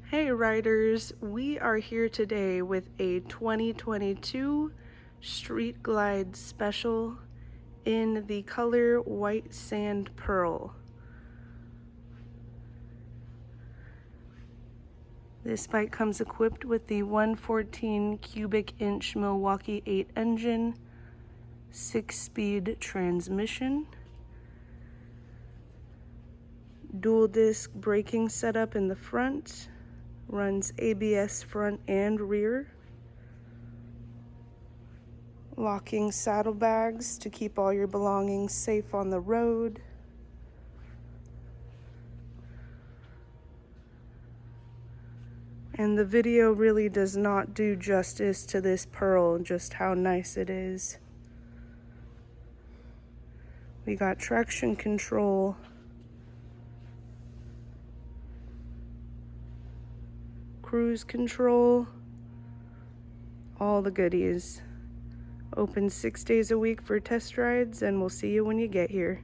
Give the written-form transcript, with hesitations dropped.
Hey riders, we are here today with a 2022 Street Glide Special in the color White Sand Pearl. This bike comes equipped with the 114 cubic inch Milwaukee 8 engine, 6-speed transmission, dual disc braking setup in the front, runs ABS front and rear, locking saddlebags to keep all your belongings safe on the road, and the video really does not do justice to this Pearl, just how nice it is. We got traction control, cruise control, all the goodies. Open 6 days a week for test rides, and we'll see you when you get here.